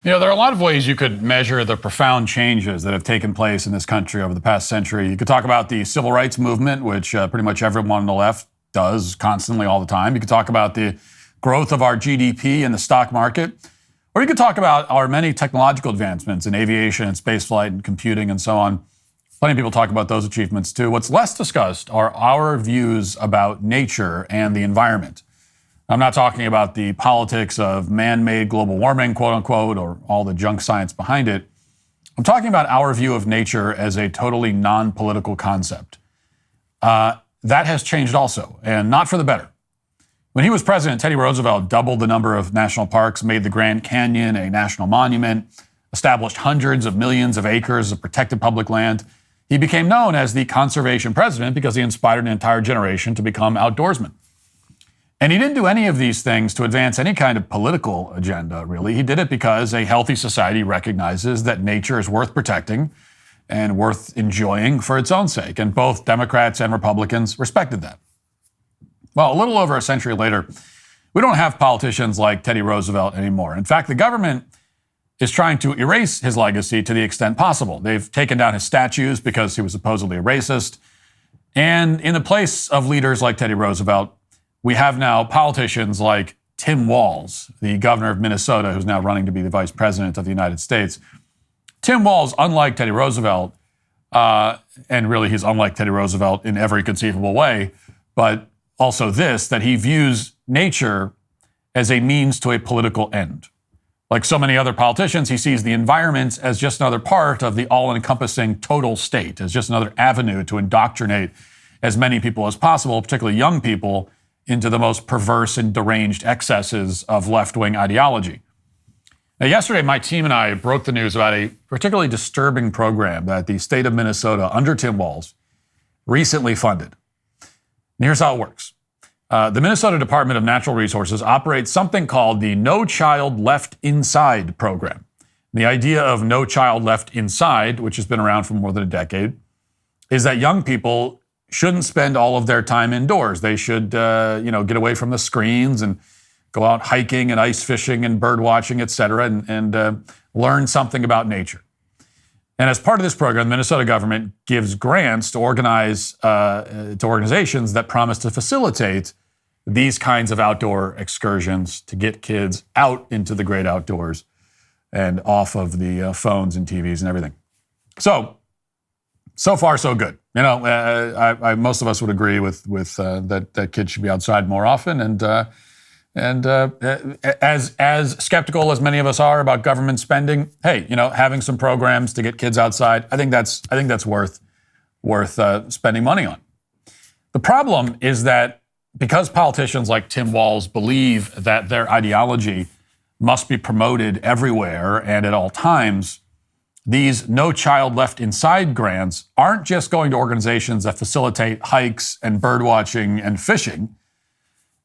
You know, there are a lot of ways you could measure the profound changes that have taken place in this country over the past century. You could talk about the civil rights movement, which pretty much everyone on the left does constantly all the time. You could talk about the growth of our GDP and the stock market. Or you could talk about our many technological advancements in aviation and spaceflight and computing and so on. Plenty of people talk about those achievements too. What's less discussed are our views about nature and the environment. I'm not talking about the politics of man-made global warming, quote unquote, or all the junk science behind it. I'm talking about our view of nature as a totally non-political concept. That has changed also, and not for the better. When he was president, Teddy Roosevelt doubled the number of national parks, made the Grand Canyon a national monument, established hundreds of millions of acres of protected public land. He became known as the conservation president because he inspired an entire generation to become outdoorsmen. And he didn't do any of these things to advance any kind of political agenda, really. He did it because a healthy society recognizes that nature is worth protecting and worth enjoying for its own sake. And both Democrats and Republicans respected that. Well, a little over a century later, we don't have politicians like Teddy Roosevelt anymore. In fact, the government is trying to erase his legacy to the extent possible. They've taken down his statues because he was supposedly a racist. And in the place of leaders like Teddy Roosevelt, we have now politicians like Tim Walz, the governor of Minnesota, who's now running to be the vice president of the United States. Tim Walz, unlike Teddy Roosevelt, and really he's unlike Teddy Roosevelt in every conceivable way, but also this, that he views nature as a means to a political end. Like so many other politicians, he sees the environment as just another part of the all-encompassing total state, as just another avenue to indoctrinate as many people as possible, particularly young people, into the most perverse and deranged excesses of left-wing ideology. Now, yesterday, my team and I broke the news about a particularly disturbing program that the state of Minnesota, under Tim Walz, recently funded. And here's how it works. The Minnesota Department of Natural Resources operates something called the No Child Left Inside program. The idea of No Child Left Inside, which has been around for more than a decade, is that young people shouldn't spend all of their time indoors. They should, get away from the screens and go out hiking and ice fishing and bird watching, et cetera, and learn something about nature. And as part of this program, the Minnesota government gives grants to organizations that promise to facilitate these kinds of outdoor excursions to get kids out into the great outdoors and off of the phones and TVs and everything. So far, so good. You know, most of us would agree with that kids should be outside more often. And as skeptical as many of us are about government spending, hey, you know, having some programs to get kids outside, I think that's worth spending money on. The problem is that because politicians like Tim Walz believe that their ideology must be promoted everywhere and at all times, these No Child Left Inside grants aren't just going to organizations that facilitate hikes and bird watching and fishing.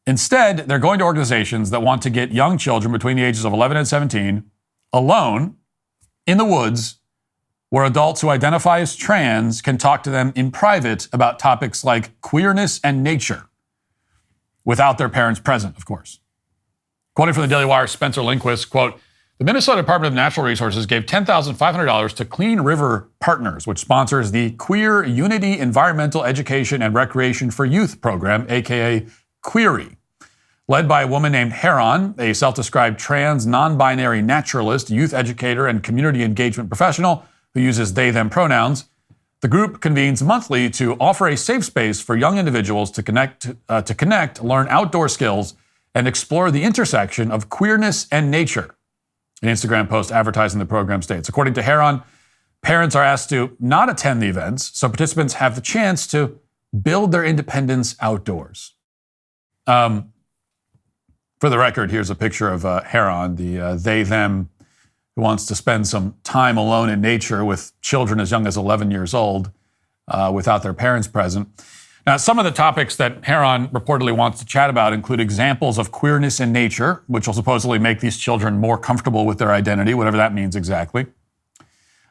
Instead, they're going to organizations that want to get young children between the ages of 11 and 17 alone in the woods where adults who identify as trans can talk to them in private about topics like queerness and nature without their parents present, of course. Quoting from the Daily Wire, Spencer Lindquist, quote, "The Minnesota Department of Natural Resources gave $10,500 to Clean River Partners, which sponsors the Queer Unity Environmental Education and Recreation for Youth program, aka Queery. Led by a woman named Heron, a self-described trans, non-binary naturalist, youth educator, and community engagement professional who uses they/them pronouns, the group convenes monthly to offer a safe space for young individuals to connect, learn outdoor skills, and explore the intersection of queerness and nature." An Instagram post advertising the program states. According to Heron, parents are asked to not attend the events, so participants have the chance to build their independence outdoors. For the record, here's a picture of Heron, the they/them who wants to spend some time alone in nature with children as young as 11 years old without their parents present. Now, some of the topics that Heron reportedly wants to chat about include examples of queerness in nature, which will supposedly make these children more comfortable with their identity, whatever that means exactly.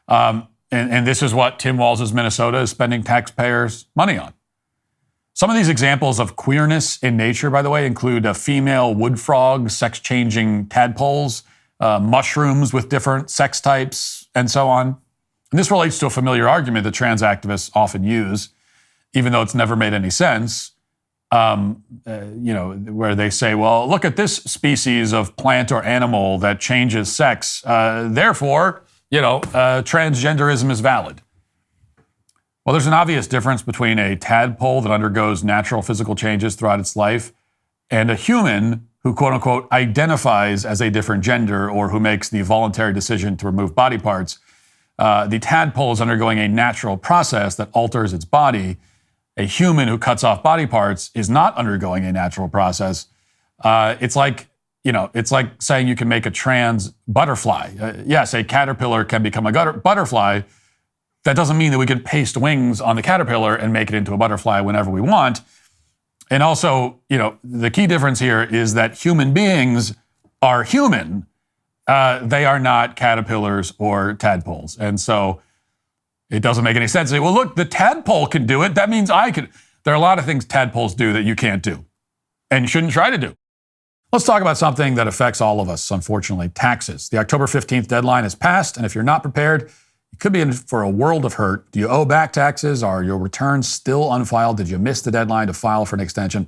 And this is what Tim Walz's Minnesota is spending taxpayers' money on. Some of these examples of queerness in nature, by the way, include female wood frogs, sex-changing tadpoles, mushrooms with different sex types, and so on. And this relates to a familiar argument that trans activists often use, even though it's never made any sense. Where they say, well, look at this species of plant or animal that changes sex. Therefore, transgenderism is valid. Well, there's an obvious difference between a tadpole that undergoes natural physical changes throughout its life and a human who, quote unquote, identifies as a different gender or who makes the voluntary decision to remove body parts. The tadpole is undergoing a natural process that alters its body. A human who cuts off body parts is not undergoing a natural process. It's like saying you can make a trans butterfly. Yes, a caterpillar can become a butterfly. That doesn't mean that we can paste wings on the caterpillar and make it into a butterfly whenever we want. And also, the key difference here is that human beings are human. They are not caterpillars or tadpoles. And so it doesn't make any sense to say, well, look, the tadpole can do it. That means I can. There are a lot of things tadpoles do that you can't do and shouldn't try to do. Let's talk about something that affects all of us, unfortunately, taxes. The October 15th deadline has passed, and if you're not prepared, you could be in for a world of hurt. Do you owe back taxes? Are your returns still unfiled? Did you miss the deadline to file for an extension?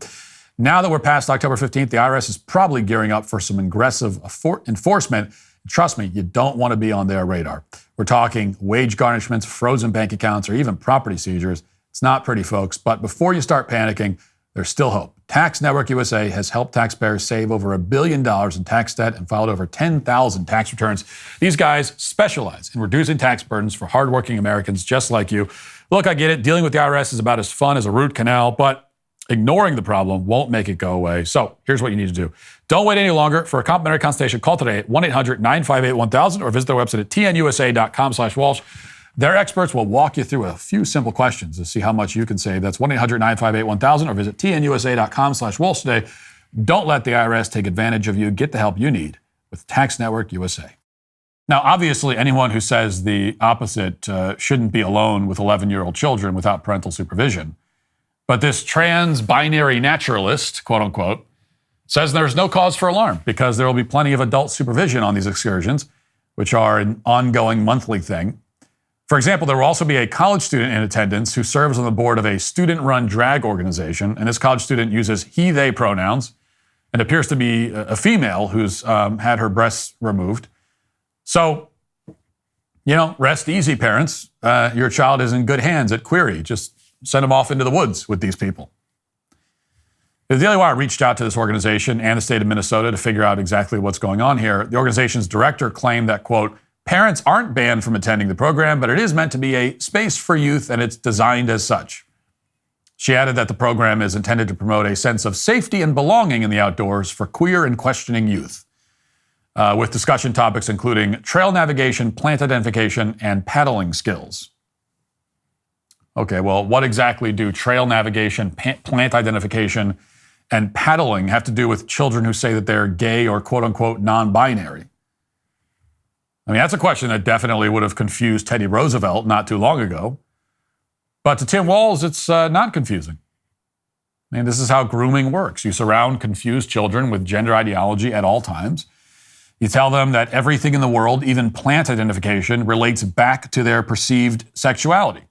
Now that we're past October 15th, the IRS is probably gearing up for some aggressive enforcement. Trust me, you don't want to be on their radar. We're talking wage garnishments, frozen bank accounts, or even property seizures. It's not pretty, folks, but before you start panicking, there's still hope. Tax Network USA has helped taxpayers save over $1 billion in tax debt and filed over 10,000 tax returns. These guys specialize in reducing tax burdens for hardworking Americans just like you. Look, I get it. Dealing with the IRS is about as fun as a root canal, but ignoring the problem won't make it go away. So here's what you need to do. Don't wait any longer. For a complimentary consultation, call today at 1-800-958-1000 or visit their website at tnusa.com/Walsh. Their experts will walk you through a few simple questions to see how much you can save. That's 1-800-958-1000 or visit tnusa.com/Walsh today. Don't let the IRS take advantage of you. Get the help you need with Tax Network USA. Now, obviously, anyone who says the opposite shouldn't be alone with 11-year-old children without parental supervision. But this trans-binary naturalist, quote unquote, says there's no cause for alarm because there will be plenty of adult supervision on these excursions, which are an ongoing monthly thing. For example, there will also be a college student in attendance who serves on the board of a student-run drag organization, and this college student uses he, they pronouns and appears to be a female who's had her breasts removed. So, rest easy, parents. Your child is in good hands at Query. Just send them off into the woods with these people. The Daily Wire reached out to this organization and the state of Minnesota to figure out exactly what's going on here. The organization's director claimed that, quote, parents aren't banned from attending the program, but it is meant to be a space for youth and it's designed as such. She added that the program is intended to promote a sense of safety and belonging in the outdoors for queer and questioning youth, with discussion topics including trail navigation, plant identification, and paddling skills. Okay, well, what exactly do trail navigation, plant identification, and paddling have to do with children who say that they're gay or quote-unquote non-binary? I mean, that's a question that definitely would have confused Teddy Roosevelt not too long ago. But to Tim Walz, it's not confusing. I mean, this is how grooming works. You surround confused children with gender ideology at all times. You tell them that everything in the world, even plant identification, relates back to their perceived sexuality.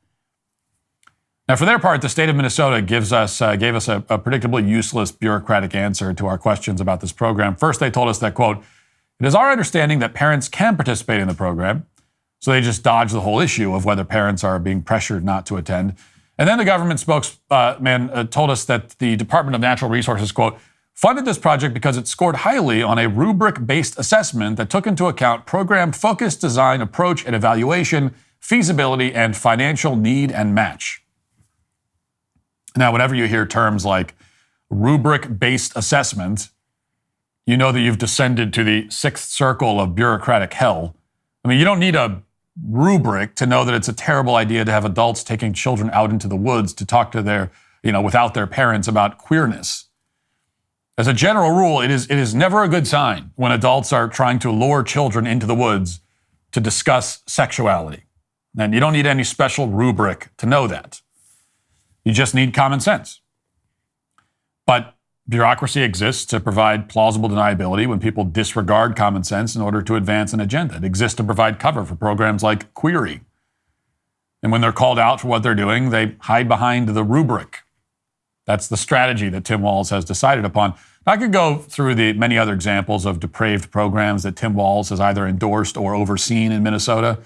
Now, for their part, the state of Minnesota gave us a predictably useless bureaucratic answer to our questions about this program. First, they told us that, quote, it is our understanding that parents can participate in the program, so they just dodge the whole issue of whether parents are being pressured not to attend. And then the government spokesman told us that the Department of Natural Resources, quote, funded this project because it scored highly on a rubric-based assessment that took into account program-focused design, approach, and evaluation, feasibility, and financial need and match. Now, whenever you hear terms like rubric-based assessment, you know that you've descended to the sixth circle of bureaucratic hell. I mean, you don't need a rubric to know that it's a terrible idea to have adults taking children out into the woods to talk to their, without their parents about queerness. As a general rule, it is never a good sign when adults are trying to lure children into the woods to discuss sexuality. And you don't need any special rubric to know that. You just need common sense. But Bureaucracy exists to provide plausible deniability when people disregard common sense in order to advance an agenda. It exists to provide cover for programs like Query. And when they're called out for what they're doing, they hide behind the rubric. That's the strategy that Tim Walz has decided upon. I could go through the many other examples of depraved programs that Tim Walz has either endorsed or overseen in Minnesota.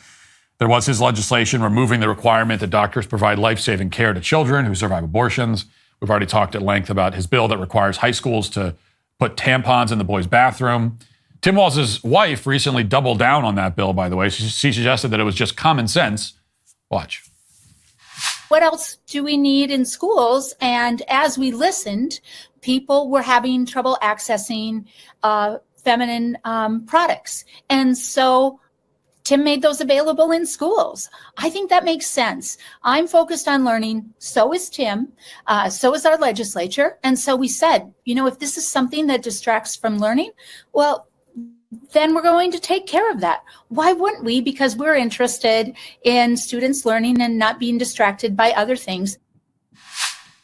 There was his legislation removing the requirement that doctors provide life-saving care to children who survive abortions. We've already talked at length about his bill that requires high schools to put tampons in the boys' bathroom. Tim Walz's wife recently doubled down on that bill, by the way. She suggested that it was just common sense. Watch. What else do we need in schools? And as we listened, people were having trouble accessing feminine products. And so Tim made those available in schools. I think that makes sense. I'm focused on learning. So is Tim. So is our legislature. And so we said, if this is something that distracts from learning, well, then we're going to take care of that. Why wouldn't we? Because we're interested in students learning and not being distracted by other things.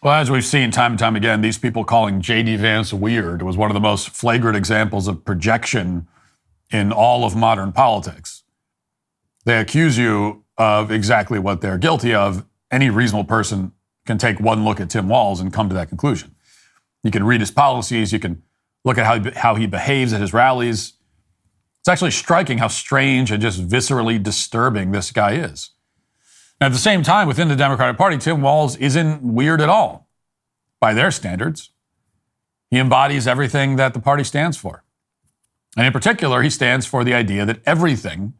Well, as we've seen time and time again, these people calling J.D. Vance weird was one of the most flagrant examples of projection in all of modern politics. They accuse you of exactly what they're guilty of. Any reasonable person can take one look at Tim Walz and come to that conclusion. You can read his policies. You can look at how he behaves at his rallies. It's actually striking how strange and just viscerally disturbing this guy is. And at the same time, within the Democratic Party, Tim Walz isn't weird at all by their standards. He embodies everything that the party stands for. And in particular, he stands for the idea that everything,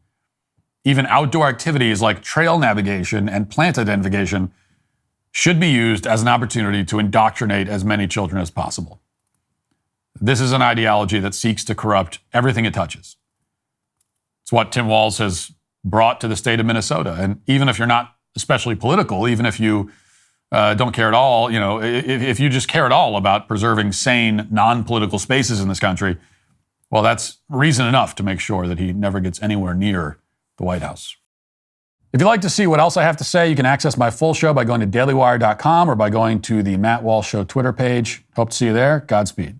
even outdoor activities like trail navigation and plant identification, should be used as an opportunity to indoctrinate as many children as possible. This is an ideology that seeks to corrupt everything it touches. It's what Tim Walz has brought to the state of Minnesota. And even if you're not especially political, even if you don't care at all, if you just care at all about preserving sane, non-political spaces in this country, well, that's reason enough to make sure that he never gets anywhere near the White House. If you'd like to see what else I have to say, you can access my full show by going to dailywire.com or by going to the Matt Walsh Show Twitter page. Hope to see you there. Godspeed.